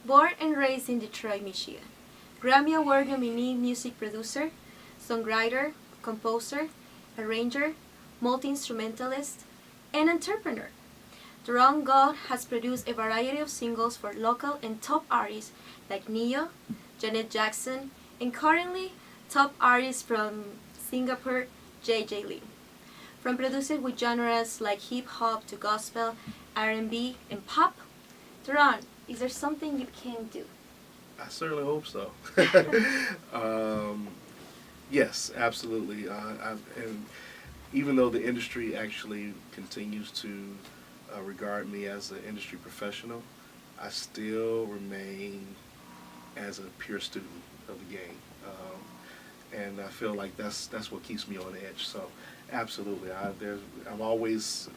Born and raised in Detroit, Michigan. Grammy Award nominee music producer, songwriter, composer, arranger, multi-instrumentalist, and entrepreneur. DoRohn Gough has produced a variety of singles for local and top artists like Neo, Janet Jackson, and currently top artists from Singapore, JJ Lin. From producing with genres like hip-hop to gospel, R&B, and pop, DoRohn, is there something you can do? I certainly hope so. Yes, absolutely. And even though the industry actually continues to regard me as an industry professional, I still remain as a pure student of the game. And I feel like that's what keeps me on edge. So, absolutely, I'm always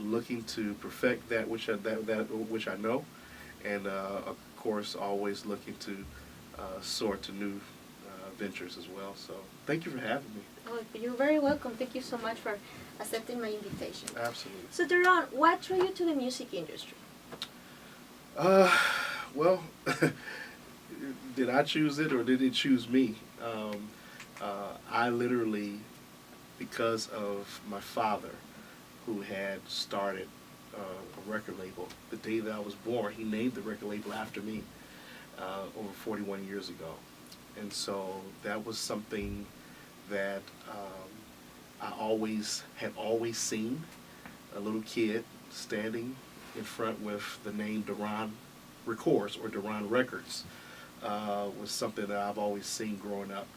looking to perfect that which I know, and of course, always looking to soar to new ventures as well. So, thank you for having me. Oh, you're very welcome. Thank you so much for accepting my invitation. Absolutely. So, DoRohn, what drew you to the music industry? Well, did I choose it or did it choose me? I literally, because of my father, who had started a record label the day that I was born, he named the record label after me over 41 years ago. And so that was something that I had always seen. A little kid standing in front with the name DoRohn Records or DoRohn Records was something that I've always seen growing up.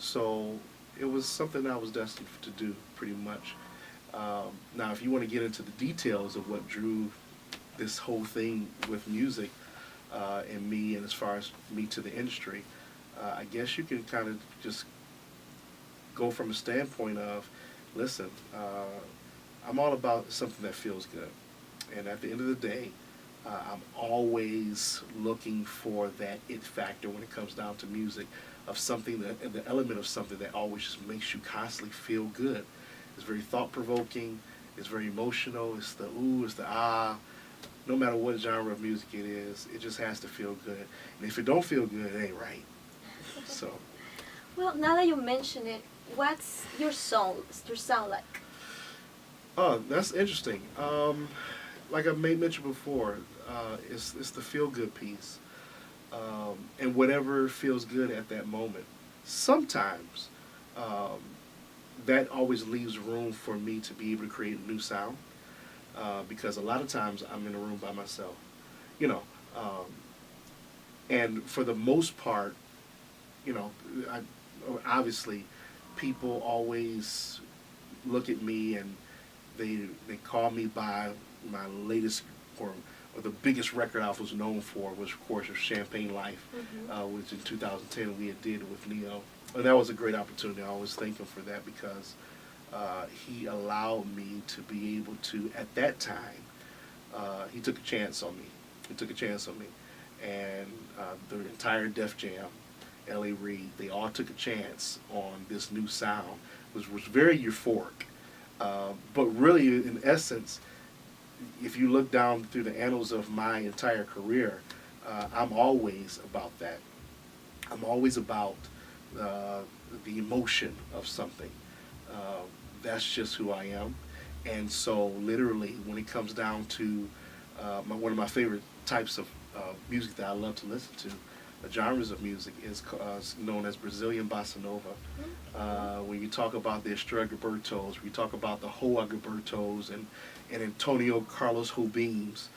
So it was something I was destined to do pretty much. Now, if you want to get into the details of what drew this whole thing with music and me, and as far as me to the industry, I guess you can kind of just go from a standpoint of, listen, I'm all about something that feels good. And at the end of the day, I'm always looking for that it factor when it comes down to music, of something that, the element of something that always just makes you constantly feel good. It's very thought-provoking, it's very emotional, it's the ooh, it's the ah. No matter what genre of music it is, it just has to feel good. And if it don't feel good, it ain't right. So. Well, now that you mention it, what's your sound like? Oh, that's interesting. Like I mentioned before, it's the feel-good piece. And whatever feels good at that moment. Sometimes that always leaves room for me to be able to create a new sound, because a lot of times I'm in a room by myself, you know, and for the most part, you know, obviously people always look at me and they call me by my latest or the biggest record I was known for was, of course, Champagne Life, which in 2010 we did with Neo. And that was a great opportunity. I always thank him for that, because he allowed me to be able to, at that time, he took a chance on me. And the entire Def Jam, L.A. Reid, they all took a chance on this new sound, which was very euphoric. But really, in essence, if you look down through the annals of my entire career, I'm always about that. I'm always about the emotion of something. That's just who I am. And so literally, when it comes down to one of my favorite types of music that I love to listen to, genres of music, is known as Brazilian Bossa Nova. When you talk about the Estrella Gilbertos, we talk about the Joao Gilbertos and Antonio Carlos Jobim's,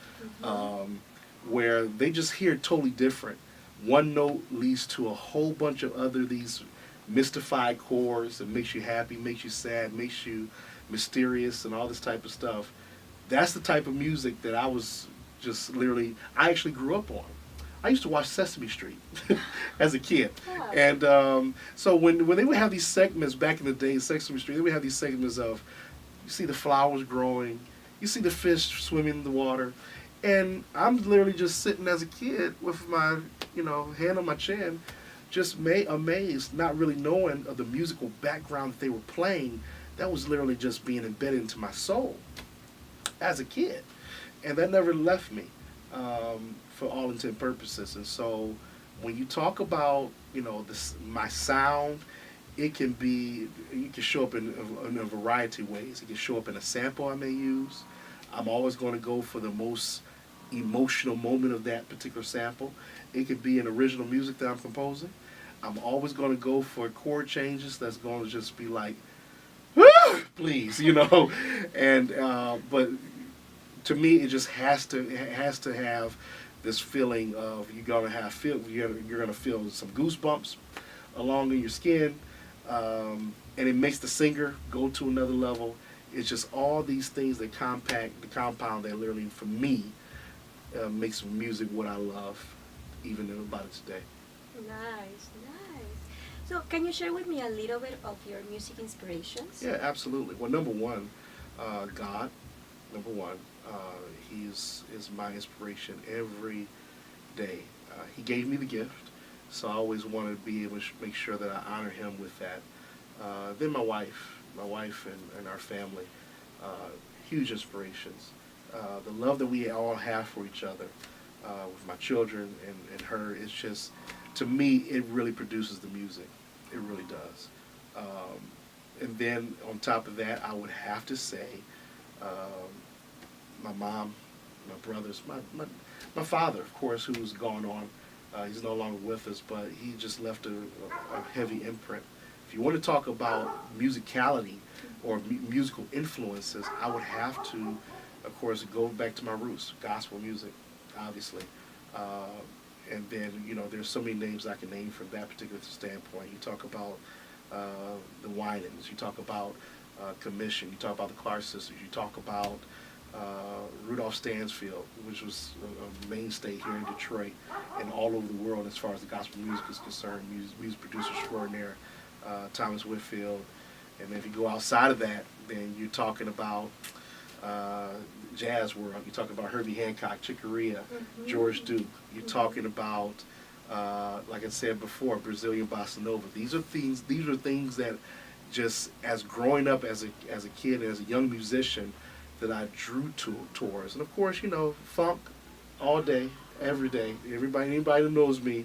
where they just hear totally different. One note leads to a whole bunch of other these mystified chords that makes you happy, makes you sad, makes you mysterious, and all this type of stuff. That's the type of music that I was just literally, I actually grew up on. I used to watch Sesame Street as a kid. Wow. And so when they would have these segments back in the day, Sesame Street, they would have these segments of, you see the flowers growing, you see the fish swimming in the water, and I'm literally just sitting as a kid with my, hand on my chin, just amazed, not really knowing of the musical background that they were playing. That was literally just being embedded into my soul as a kid. And that never left me. for all intent and purposes. And so when you talk about, you know, this, my sound, it can show up in a variety of ways. It can show up in a sample I may use. I'm always going to go for the most emotional moment of that particular sample. It could be an original music that I'm composing. I'm always going to go for chord changes that's going to just be like, "Ah, please," you know. And but to me, it just has to have this feeling of you're gonna feel some goosebumps along in your skin, and it makes the singer go to another level. It's just all these things that compound that literally, for me, makes music what I love, even about it today. Nice, nice. So, can you share with me a little bit of your music inspirations? Yeah, absolutely. Well, number one, God. Number one, He is my inspiration every day. He gave me the gift, so I always want to be able to make sure that I honor Him with that. Then my wife and our family, huge inspirations. The love that we all have for each other, with my children and her, it's just, to me, it really produces the music. It really does. And then on top of that, I would have to say, my mom, my brothers, my father, of course, who's gone on. He's no longer with us, but he just left a heavy imprint. If you want to talk about musicality or musical influences, I would have to, of course, go back to my roots, gospel music, obviously. And then, you know, there's so many names I can name from that particular standpoint. You talk about the Winans, you talk about Commission, you talk about the Clark Sisters, you talk about Rudolph Stansfield, which was a mainstay here in Detroit and all over the world as far as the gospel music is concerned, music producer extraordinaire, Thomas Whitfield. And if you go outside of that, then you're talking about jazz world. You're talking about Herbie Hancock, Chick Corea, George Duke. You're talking about, like I said before, Brazilian bossa nova. These are things that just, as growing up as a kid, as a young musician, that I drew towards. And of course, you know, funk all day, every day. Anybody that knows me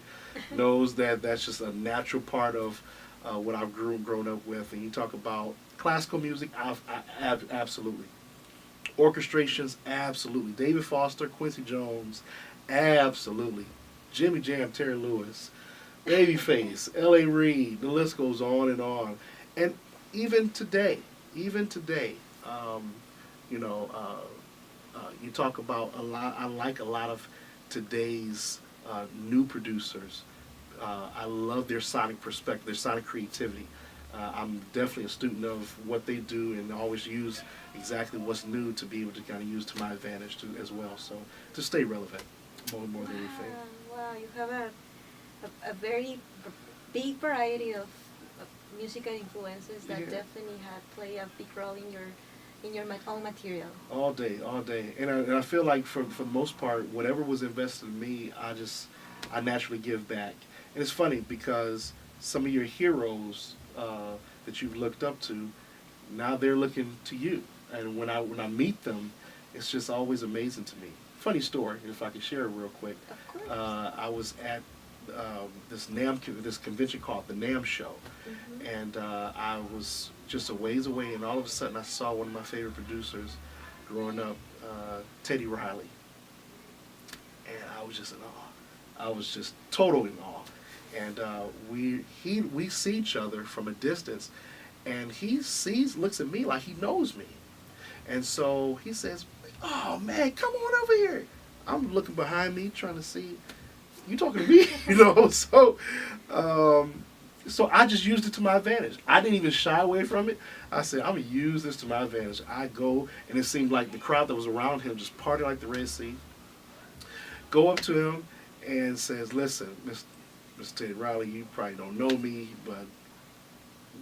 knows that that's just a natural part of what I've grown up with. And you talk about classical music, absolutely. Orchestrations, absolutely. David Foster, Quincy Jones, absolutely. Jimmy Jam, Terry Lewis, Babyface, L.A. Reid, the list goes on and on. And even today, you know, you talk about a lot. I like a lot of today's new producers. I love their sonic perspective, their sonic creativity. I'm definitely a student of what they do and always use exactly what's new to be able to kind of use to my advantage as well. So to stay relevant more than anything. Wow, you have a very big variety of musical influences that definitely play a big role in your own material. All day. And I feel like for the most part, whatever was invested in me, I naturally give back. And it's funny because some of your heroes that you've looked up to, now they're looking to you. And when I meet them, it's just always amazing to me. Funny story, if I can share it real quick. Of course. I was at this convention called the NAMM Show, and I was just a ways away, and all of a sudden I saw one of my favorite producers growing up, Teddy Riley, and I was just in awe. I was just totally in awe. And we see each other from a distance, and he looks at me like he knows me, and so he says, "Oh man, come on over here." I'm looking behind me trying to see, you talking to me, you know? So I just used it to my advantage. I didn't even shy away from it. I said, I'm gonna use this to my advantage. I go, and it seemed like the crowd that was around him just parted like the Red Sea. Go up to him and says, "Listen, Mr. Teddy Riley, you probably don't know me, but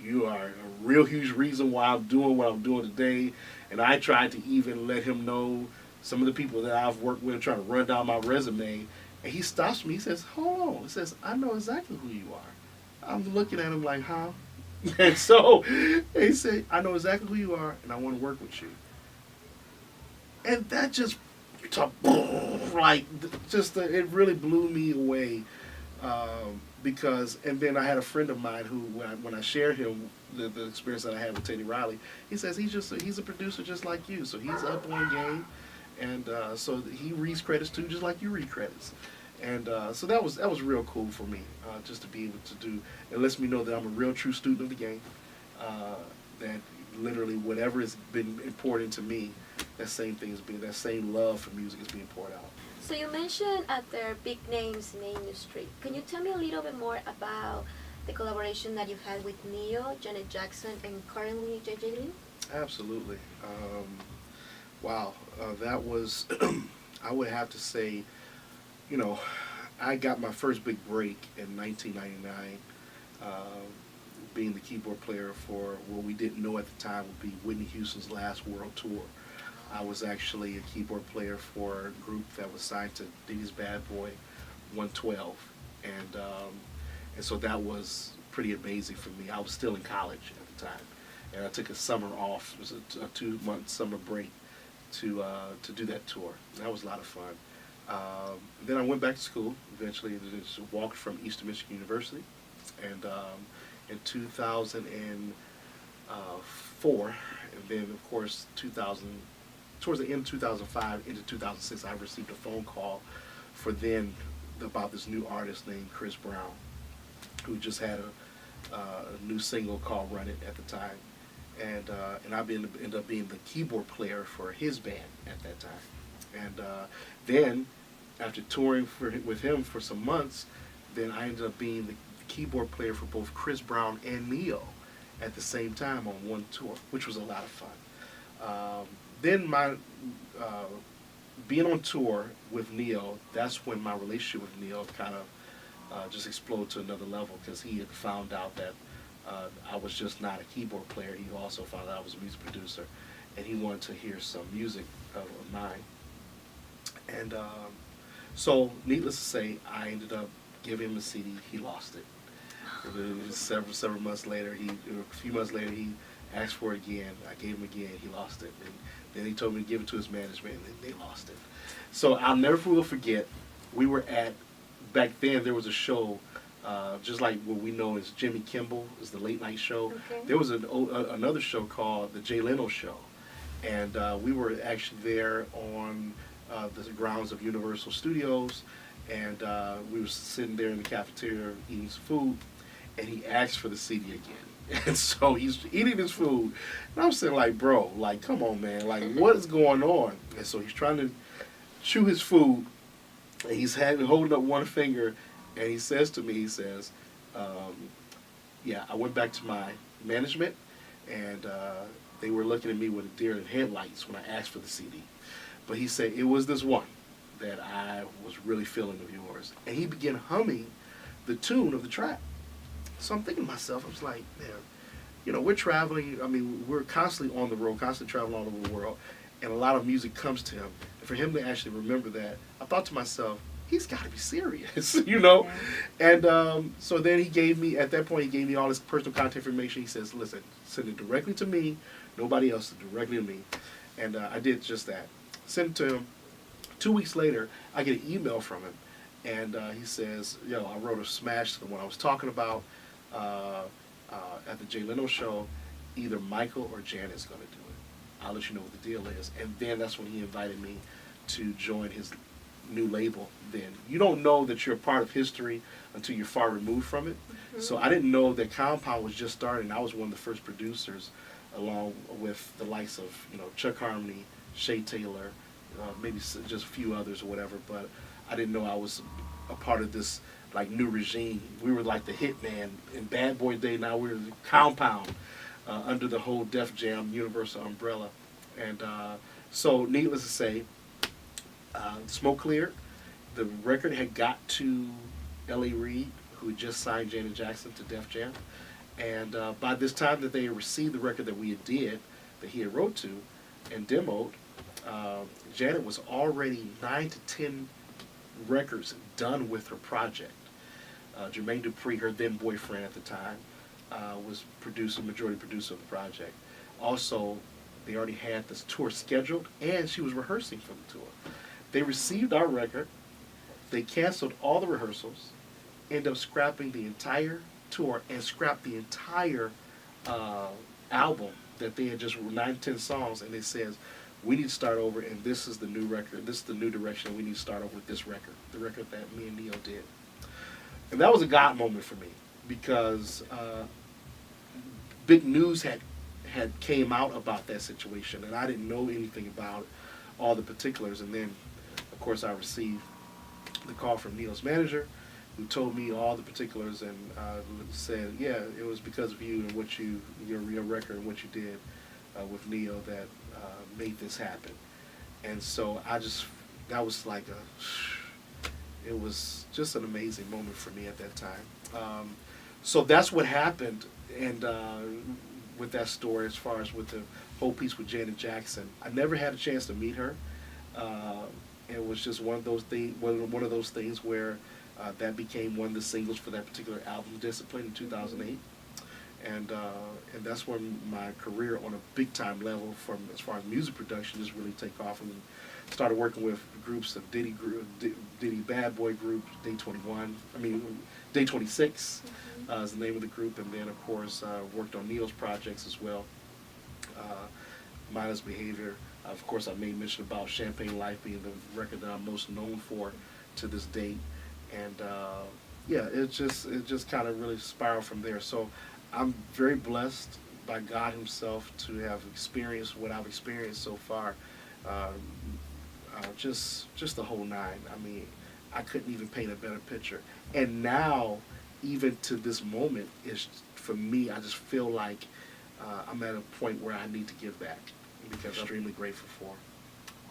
you are a real huge reason why I'm doing what I'm doing today." And I tried to even let him know some of the people that I've worked with, trying to run down my resume. And he stops me. He says, "Hold on." He says, "I know exactly who you are." I'm looking at him like, "Huh?" And so he said, "I know exactly who you are, and I want to work with you." And that just talk, like just it really blew me away. Because, and then I had a friend of mine who, when I shared him the experience that I had with Teddy Riley, he says he's a producer just like you, so he's up on game, and so he reads credits too, just like you read credits, and so that was real cool for me, just to be able to do. It lets me know that I'm a real true student of the game, that literally whatever has been important to me, that same love for music is being poured out. So you mentioned other big names in the industry. Can you tell me a little bit more about the collaboration that you've had with Neo, Janet Jackson, and currently JJ Lin? Absolutely. Wow, that was, I would have to say, you know, I got my first big break in 1999, being the keyboard player for what we didn't know at the time would be Whitney Houston's last world tour. I was actually a keyboard player for a group that was signed to Diddy's Bad Boy 112, and so that was pretty amazing for me. I was still in college at the time, and I took a summer off. It was a 2-month summer break to do that tour. That was a lot of fun. Then I went back to school. Eventually, just walked from Eastern Michigan University, and in 2004, and then of course towards the end of 2005 into 2006, I received a phone call about this new artist named Chris Brown, who just had a new single called "Run It" at the time, and I ended up being the keyboard player for his band at that time, and then after touring with him for some months, then I ended up being the keyboard player for both Chris Brown and Neo at the same time on one tour, which was a lot of fun. Then my being on tour with Neo, that's when my relationship with Neo kind of just exploded to another level, because he had found out that I was just not a keyboard player. He also found out I was a music producer, and he wanted to hear some music of mine. And so, needless to say, I ended up giving him a CD. He lost it. It was several months later. A few months later, he asked for it again. I gave him again. He lost it. And then he told me to give it to his management, and they lost it. So I'll never forget. We were back then there was a show, just like what we know as Jimmy Kimmel is the late night show. Okay. There was another show called the Jay Leno Show, and we were actually there on the grounds of Universal Studios, and we were sitting there in the cafeteria eating some food, and he asked for the CD again. And so he's eating his food, and I'm saying, like, bro, like, come on, man, like, what is going on? And so he's trying to chew his food, and he's holding up one finger, and he says to me, yeah, I went back to my management, and they were looking at me with a deer in headlights when I asked for the CD. But he said, it was this one that I was really feeling of yours. And he began humming the tune of the track. So I'm thinking to myself, I was like, man, you know, we're traveling. I mean, we're constantly on the road, constantly traveling all over the world, and a lot of music comes to him. And for him to actually remember that, I thought to myself, he's got to be serious, you know? Yeah. And so then at that point, he gave me all his personal contact information. He says, listen, send it directly to me, nobody else, directly to me. And I did just that. Sent it to him. 2 weeks later, I get an email from him, and he says, yo, I wrote a smash to the one I was talking about at the Jay Leno Show. Either Michael or Janet's going to do it. I'll let you know what the deal is. And then that's when he invited me to join his new label. Then you don't know that you're a part of history until you're far removed from it. Mm-hmm. So I didn't know that Compound was just starting. I was one of the first producers, along with the likes of, you know, Chuck Harmony, Shay Taylor, maybe just a few others or whatever. But I didn't know I was a part of this like new regime. We were like the Hitman in Bad Boy Day. Now we're the Compound under the whole Def Jam Universal umbrella. And so, needless to say, smoke cleared. The record had got to L.A. Reid, who had just signed Janet Jackson to Def Jam. And by this time that they had received the record that we did, that he had wrote to and demoed, Janet was already 9 to 10 records done with her project. Jermaine Dupri, her then boyfriend at the time, was majority producer of the project. Also, they already had this tour scheduled, and she was rehearsing for the tour. They received our record. They canceled all the rehearsals, ended up scrapping the entire tour and scrapped the entire album that they had just 9, 10 songs, and they says, we need to start over, and this is the new record. This is the new direction. We need to start over with this record, the record that me and Neo did. And that was a God moment for me because big news had came out about that situation, and I didn't know anything about all the particulars. And then, of course, I received the call from Neo's manager, who told me all the particulars and said, yeah, it was because of you and what your record and what you did with Neo that made this happen. And so that was like it was just an amazing moment for me at that time. So that's what happened, and with that story, as far as with the whole piece with Janet Jackson, I never had a chance to meet her. It was just one of those things where that became one of the singles for that particular album, Discipline, in 2008. And that's when my career on a big time level, from as far as music production, just really take off. And started working with groups of Diddy Bad Boy group, Day 26 is the name of the group, and then of course worked on Neo's projects as well. Mindless Behavior. Of course, I made mention about Champagne Life being the record that I'm most known for to this date, and yeah, it just kind of really spiraled from there. So I'm very blessed by God Himself to have experienced what I've experienced so far. Just the whole nine. I mean, I couldn't even paint a better picture. And now, even to this moment, is for me, I just feel like I'm at a point where I need to give back because I'm extremely grateful for.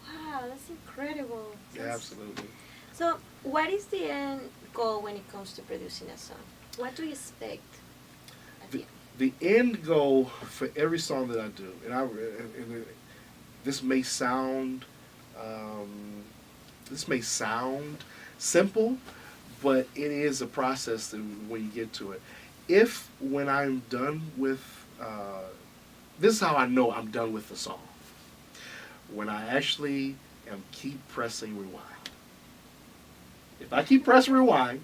Wow, that's incredible. Yeah, absolutely. So, what is the end goal when it comes to producing a song? What do you expect at the end? The end goal for every song that I do, and this may sound simple, but it is a process when you get to it. When I'm done with, this is how I know I'm done with the song. When I actually keep pressing rewind. If I keep pressing rewind,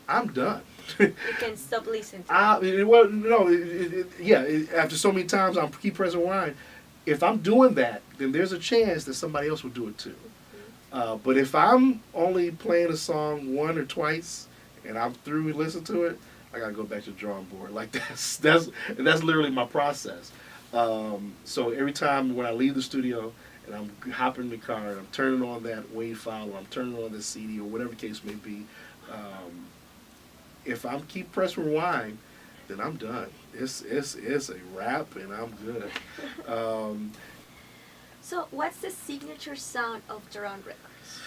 I'm done. You can stop listening to it. Well, no, after so many times I keep pressing rewind. If I'm doing that, then there's a chance that somebody else will do it too. But if I'm only playing a song one or twice and I'm through and listen to it, I gotta go back to the drawing board. Like that's literally my process. So every time when I leave the studio and I'm hopping in the car and I'm turning on that WAV file or I'm turning on the CD or whatever the case may be, if I'm keep pressing rewind, then I'm done. It's a wrap and I'm good. So what's the signature sound of DoRohn Records?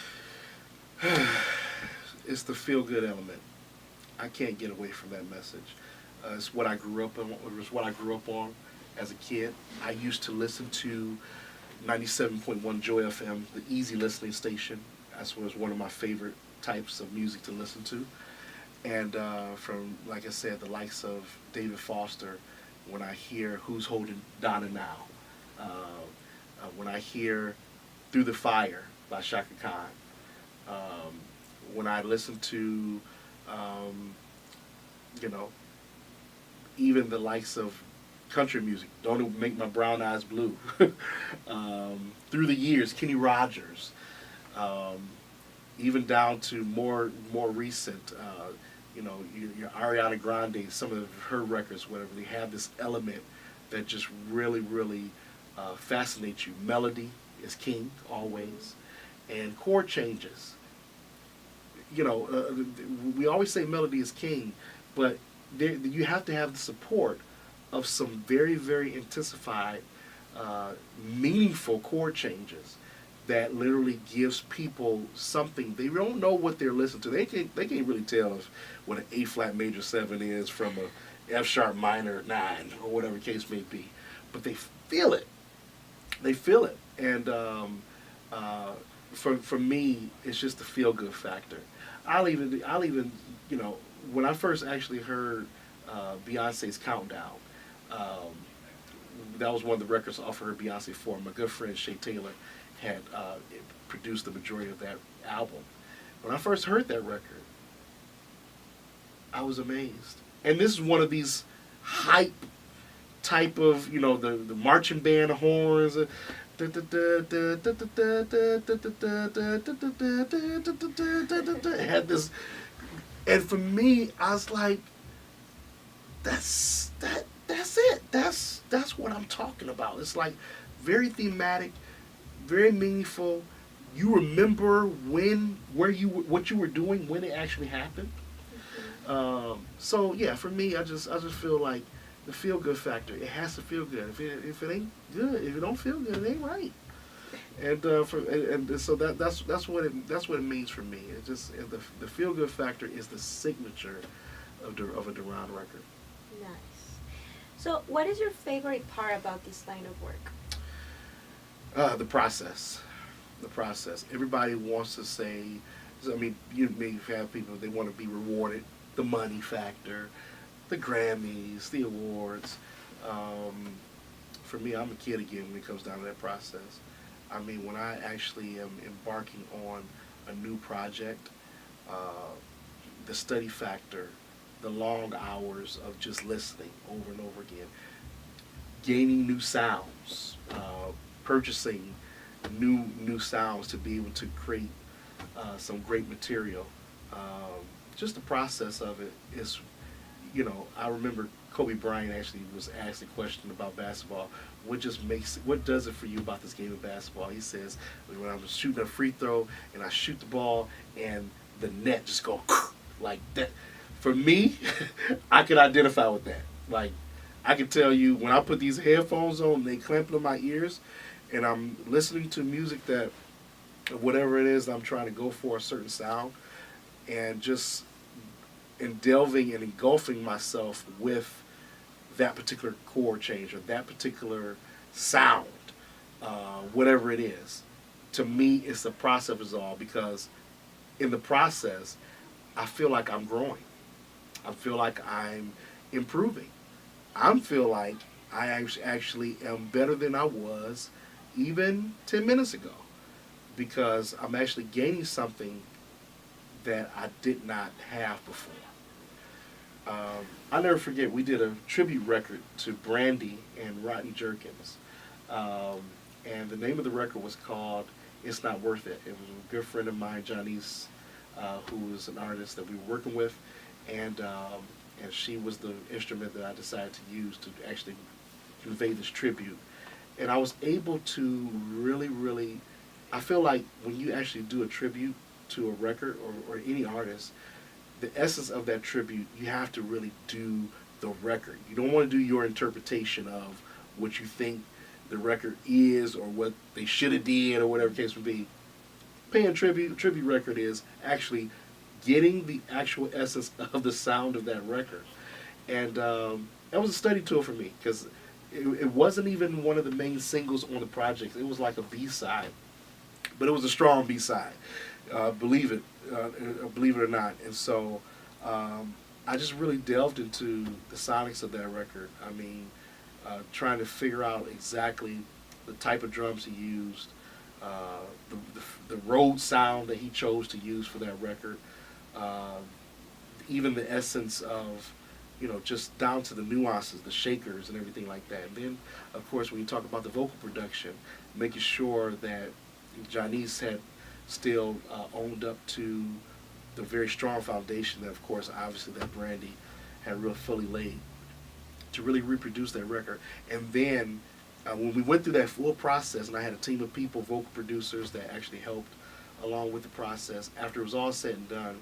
It's the feel-good element. I can't get away from that message. It's what I grew up on. It was what I grew up on as a kid. I used to listen to 97.1 Joy FM, the easy listening station. That was one of my favorite types of music to listen to. And from, like I said, the likes of David Foster, when I hear Who's Holding Donna Now, when I hear Through the Fire by Shaka Khan, when I listen to, even the likes of country music, Don't It Make My Brown Eyes Blue, through the years, Kenny Rogers, even down to more recent, your Ariana Grande, some of her records, whatever, they have this element that just really, really fascinates you. Melody is king, always, and chord changes. We always say melody is king, but you have to have the support of some very, very intensified, meaningful chord changes that literally gives people something. They don't know what they're listening to. They can't really tell what an A flat major 7 is from a F sharp minor 9 or whatever the case may be, but they feel it. They feel it, and for me, it's just the feel good factor. I'll even when I first actually heard Beyonce's Countdown, that was one of the records I offered her Beyonce for. My good friend Shay Taylor had produced the majority of that album. When I first heard that record, I was amazed. And this is one of these hype type of, you know, the marching band horns. Had this, and for me, I was like, that's it. That's what I'm talking about. It's like very thematic, very meaningful. You remember what you were doing when it actually happened. So yeah, for me, I just feel like the feel good factor. It has to feel good. If it ain't good, if it don't feel good, it ain't right. And so that's what it means for me. It just the feel good factor is the signature of a DoRohn record. Nice. So, what is your favorite part about this line of work? The process. The process. Everybody wants to say. I mean, you may have people, they want to be rewarded. The money factor, the Grammys, the awards. For me, I'm a kid again when it comes down to that process. I mean, when I actually am embarking on a new project, the study factor, the long hours of just listening over and over again, gaining new sounds, purchasing new sounds to be able to create some great material. Just the process of it is, you know, I remember Kobe Bryant actually was asked a question about basketball. What does it for you about this game of basketball? He says, when I'm shooting a free throw and I shoot the ball and the net just go like that. For me, I can identify with that. Like, I can tell you when I put these headphones on, they clamp on my ears, and I'm listening to music that, whatever it is, I'm trying to go for a certain sound, and just delving and engulfing myself with that particular chord change or that particular sound, whatever it is. To me, it's the process of it all, because in the process, I feel like I'm growing. I feel like I'm improving. I feel like I actually am better than I was even 10 minutes ago, because I'm actually gaining something that I did not have before. I'll never forget, we did a tribute record to Brandy and Rodney Jerkins. And the name of the record was called It's Not Worth It. It was a good friend of mine, Janice, who was an artist that we were working with. And she was the instrument that I decided to use to actually convey this tribute. And I was able to really, I feel like when you actually do a tribute to a record or any artist, the essence of that tribute, you have to really do the record. You don't want to do your interpretation of what you think the record is or what they should have did or whatever the case would be. Paying tribute record is actually getting the actual essence of the sound of that record. And that was a study tool for me, because it wasn't even one of the main singles on the project. It was like a B-side, but it was a strong B-side. Believe it or not. And so I just really delved into the sonics of that record. I mean, trying to figure out exactly the type of drums he used, the Rhodes sound that he chose to use for that record, even the essence of, you know, just down to the nuances, the shakers and everything like that. And then, of course, when you talk about the vocal production, making sure that Janice had still owned up to the very strong foundation that, of course, obviously that Brandy had real fully laid to really reproduce that record. And then when we went through that full process, and I had a team of people, vocal producers, that actually helped along with the process, after it was all said and done,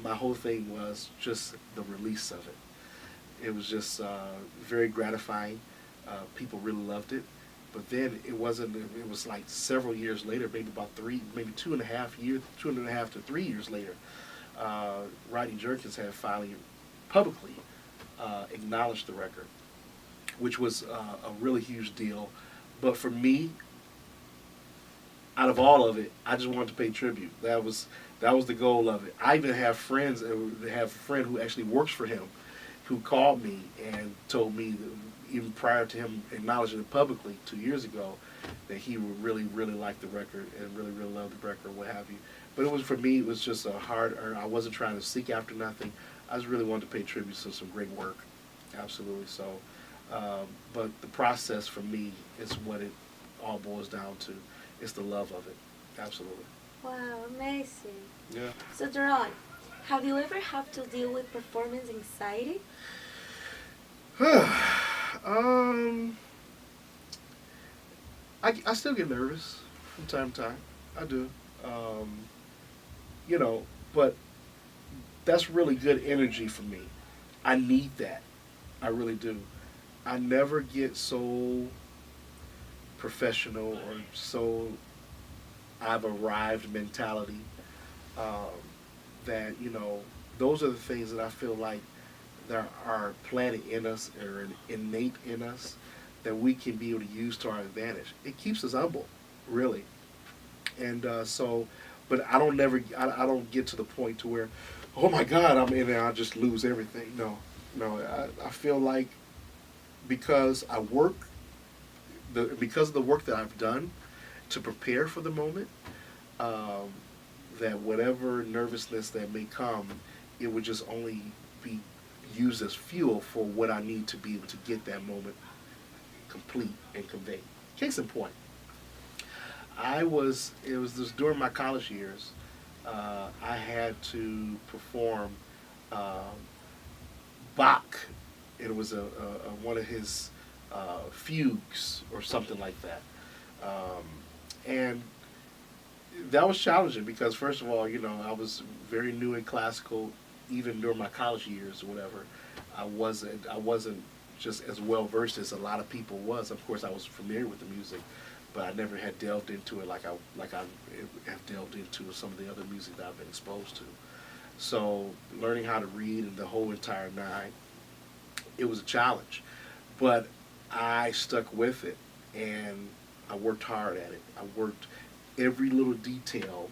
my whole thing was just the release of it. It was just very gratifying. People really loved it. But then it was like several years later, maybe about 2.5 to 3 years later, Rodney Jerkins had finally publicly acknowledged the record, which was a really huge deal. But for me, out of all of it, I just wanted to pay tribute. That was the goal of it. I even have friends, have a friend who actually works for him, who called me and told me that even prior to him acknowledging it publicly 2 years ago, that he would really, really like the record and really, really love the record, what have you. But it was, for me, it was just a hard earn. I wasn't trying to seek after nothing. I just really wanted to pay tribute to some great work. Absolutely. So, but the process for me is what it all boils down to. It's the love of it. Absolutely. Wow, amazing. Yeah. So DoRohn, have you ever had to deal with performance anxiety? I still get nervous from time to time. I do. You know, but that's really good energy for me. I need that. I really do. I never get so professional or so I've arrived mentality that, you know, those are the things that I feel like that are planted in us or innate in us that we can be able to use to our advantage. It keeps us humble, really. And but I don't get to the point to where, oh my God, I'm in there, I'll just lose everything. No, I feel like because because of the work that I've done to prepare for the moment, that whatever nervousness that may come, it would just only be used as fuel for what I need to be able to get that moment complete and conveyed. Case in point, it was just during my college years, I had to perform Bach. It was one of his fugues or something like that. And that was challenging because, first of all, you know, I was very new in classical, even during my college years or whatever. I wasn't just as well versed as a lot of people was. Of course, I was familiar with the music, but I never had delved into it like I have delved into some of the other music that I've been exposed to. So learning how to read and the whole entire nine, it was a challenge, but I stuck with it and I worked hard at it. I worked every little detail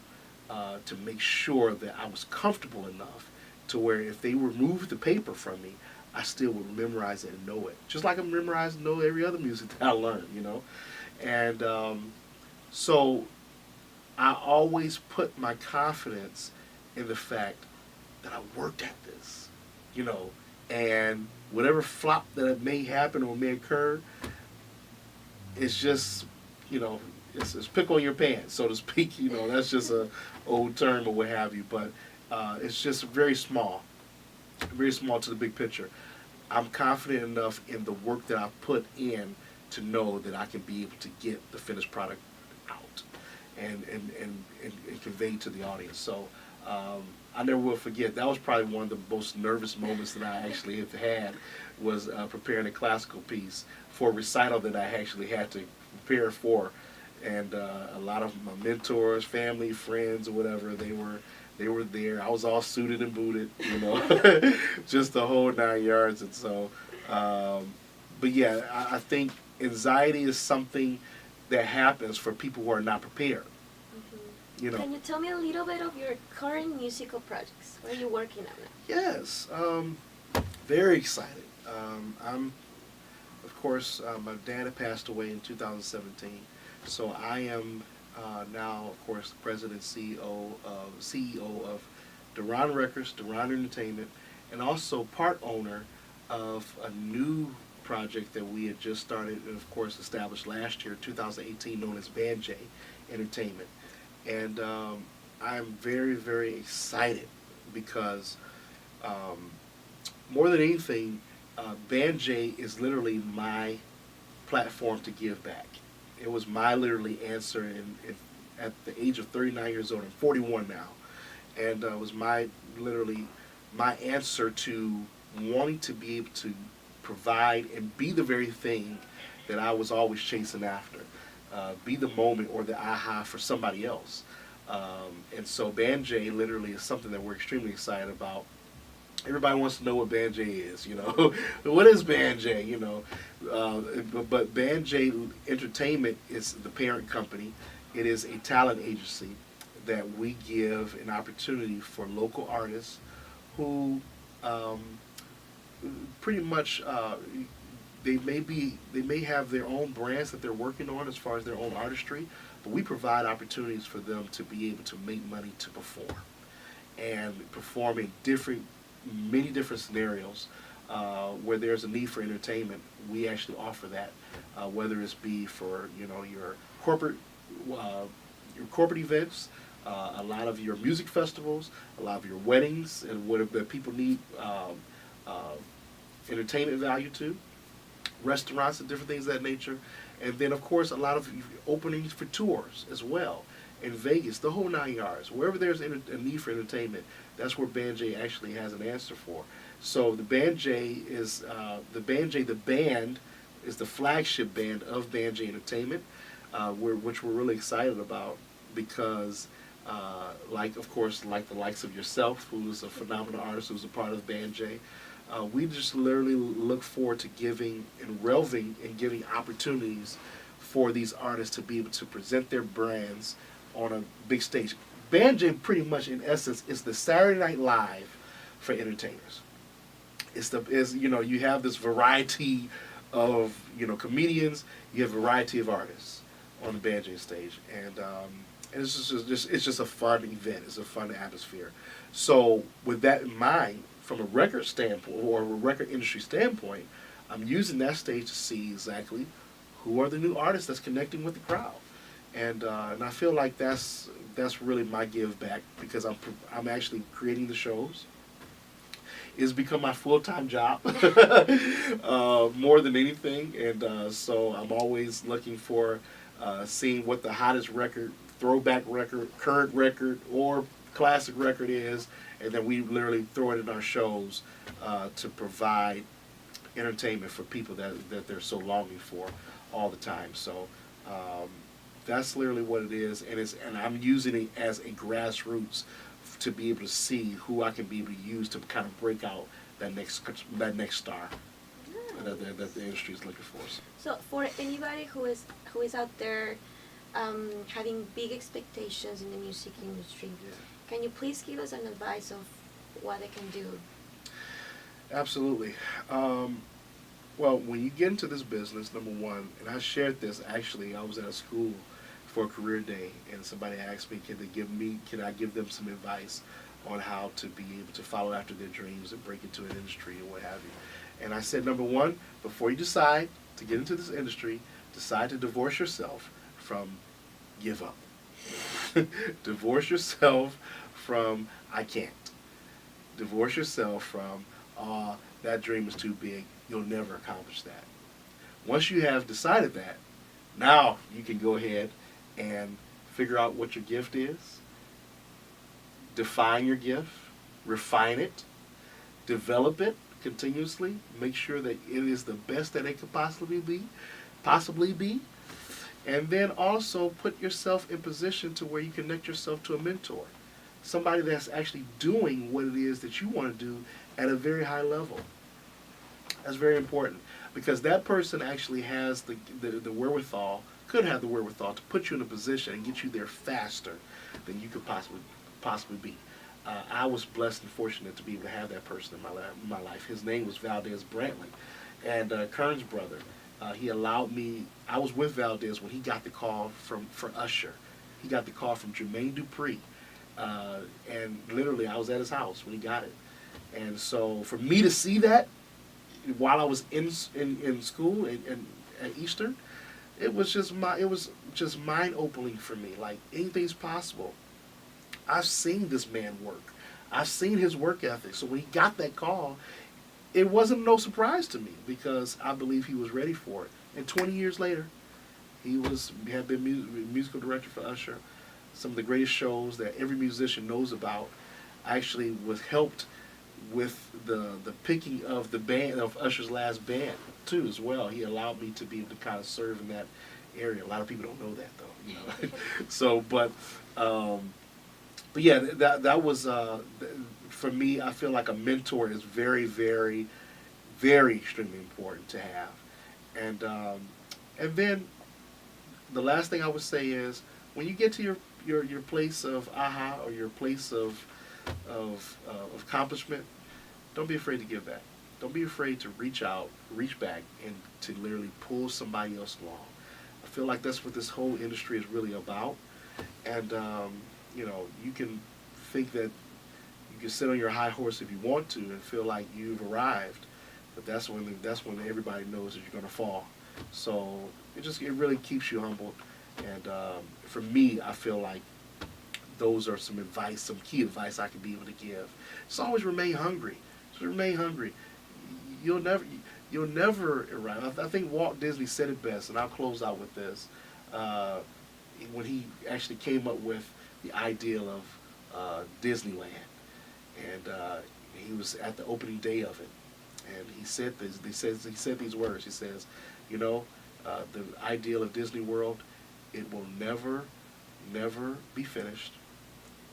to make sure that I was comfortable enough to where if they removed the paper from me, I still would memorize it and know it. Just like I memorize and know every other music that I learn, you know. And so I always put my confidence in the fact that I worked at this, you know, and whatever flop that may happen or may occur, it's just, you know, it's pick on your pants, so to speak. You know, that's just a old term or what have you, but it's just very small to the big picture. I'm confident enough in the work that I put in to know that I can be able to get the finished product out and convey to the audience. So I never will forget, that was probably one of the most nervous moments that I actually have had, was preparing a classical piece for a recital that I actually had to prepare for. And a lot of my mentors, family, friends, or whatever, they were there. I was all suited and booted, you know, just the whole 9 yards. And so, but yeah, I think anxiety is something that happens for people who are not prepared. Mm-hmm. You know. Can you tell me a little bit of your current musical projects? What are you working on now? Yes, very excited. Of course, my dad had passed away in 2017, so I am now, of course, the president CEO of DoRohn Records, DoRohn Entertainment, and also part owner of a new project that we had just started and, of course, established last year, 2018, known as Banje Entertainment. And I'm very, very excited because more than anything, Banje is literally my platform to give back. It was my literally answer at the age of 39 years old. I'm 41 now. And it was literally my answer to wanting to be able to provide and be the very thing that I was always chasing after. Be the moment or the aha for somebody else. And so Banje literally is something that we're extremely excited about. Everybody wants to know what Banje is, you know. What is Banje, you know? But Banje Entertainment is the parent company. It is a talent agency that we give an opportunity for local artists who pretty much they may have their own brands that they're working on as far as their own artistry, but we provide opportunities for them to be able to make money to perform and perform in many different scenarios where there's a need for entertainment. We actually offer that, whether it's be for your corporate events, a lot of your music festivals, a lot of your weddings, and whatever people need entertainment value to, restaurants and different things of that nature, and then of course a lot of openings for tours as well. In Vegas, the whole 9 yards, wherever there's a need for entertainment, that's where Banje actually has an answer for. So the Banje is the band is the flagship band of Banje Entertainment, which we're really excited about because, of course, like the likes of yourself, who's a phenomenal artist, who's a part of Banje, we just literally look forward to giving opportunities for these artists to be able to present their brands on a big stage. Banje, pretty much in essence, is the Saturday Night Live for entertainers. You have this variety of comedians, you have a variety of artists on the Banje stage, and it's just a fun event. It's a fun atmosphere. So with that in mind, from a record standpoint or a record industry standpoint, I'm using that stage to see exactly who are the new artists that's connecting with the crowd, and I feel like that's really my give back, because I'm actually creating the shows. It's become my full-time job more than anything, and so I'm always looking for seeing what the hottest record, throwback record, current record, or classic record is, and then we literally throw it in our shows to provide entertainment for people that they're so longing for all the time. So that's literally what it is, and I'm using it as a grassroots to be able to see who I can be able to use to kind of break out that next star that the industry is looking for. So for anybody who is out there having big expectations in the music industry, can you please give us an advice of what they can do? Absolutely. Well, when you get into this business, number one, and I shared this actually, I was at a school for a career day, and somebody asked me, can I give them some advice on how to be able to follow after their dreams and break into an industry or what have you. And I said, number one, before you decide to get into this industry, decide to divorce yourself from give up. Divorce yourself from I can't. Divorce yourself from that dream is too big, you'll never accomplish that. Once you have decided that, now you can go ahead and figure out what your gift is, define your gift, refine it, develop it continuously, make sure that it is the best that it could possibly be, and then also put yourself in position to where you connect yourself to a mentor, somebody that's actually doing what it is that you want to do at a very high level. That's very important, because that person actually has the wherewithal, could have the wherewithal to put you in a position and get you there faster than you could possibly be. I was blessed and fortunate to be able to have that person in my life. His name was Valdez Brantley, and Kern's brother. He allowed me. I was with Valdez when he got the call for Usher. He got the call from Jermaine Dupri, and literally I was at his house when he got it. And so for me to see that while I was in school at Eastern, it was just mind opening for me. Like, anything's possible. I've seen this man work. I've seen his work ethic. So when he got that call, it wasn't no surprise to me, because I believe he was ready for it. And 20 years later, he had been musical director for Usher. Some of the greatest shows that every musician knows about. Actually was helped with the picking of the band, of Usher's last band too, as well. He allowed me to be able to kind of serve in that area. A lot of people don't know that, though, So, but yeah, that was for me. I feel like a mentor is very, very, very extremely important to have. And then the last thing I would say is, when you get to your place of aha, or your place of accomplishment, don't be afraid to give that. don't be afraid to reach out, reach back, and to literally pull somebody else along. I feel like that's what this whole industry is really about. And you know, you can think that you can sit on your high horse if you want to and feel like you've arrived, but that's when everybody knows that you're going to fall. So it really keeps you humbled. And for me, I feel like those are some advice, some key advice I could be able to give. Just always remain hungry. Just remain hungry. You'll never arrive. I think Walt Disney said it best, and I'll close out with this. When he actually came up with the idea of Disneyland, and he was at the opening day of it, and he said this. He said these words. He says, you know, the ideal of Disney World, it will never be finished.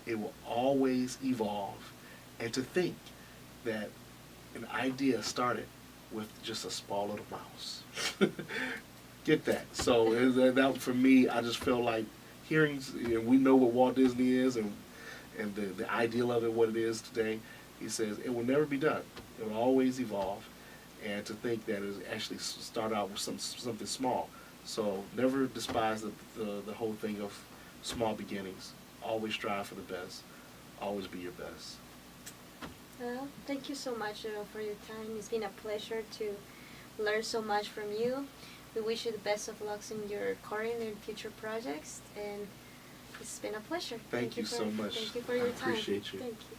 It will always evolve. And to think that an idea started with just a small little mouse. Get that. So that for me, I just feel like hearing, and we know what Walt Disney is, and the ideal of it, what it is today. He says it will never be done. It will always evolve. And to think that it actually start out with something small. So never despise the whole thing of small beginnings. Always strive for the best. Always be your best. Well, thank you so much for your time. It's been a pleasure to learn so much from you. We wish you the best of luck in your current and future projects, and it's been a pleasure. Thank you so much. Thank you for your time. I appreciate you. Thank you.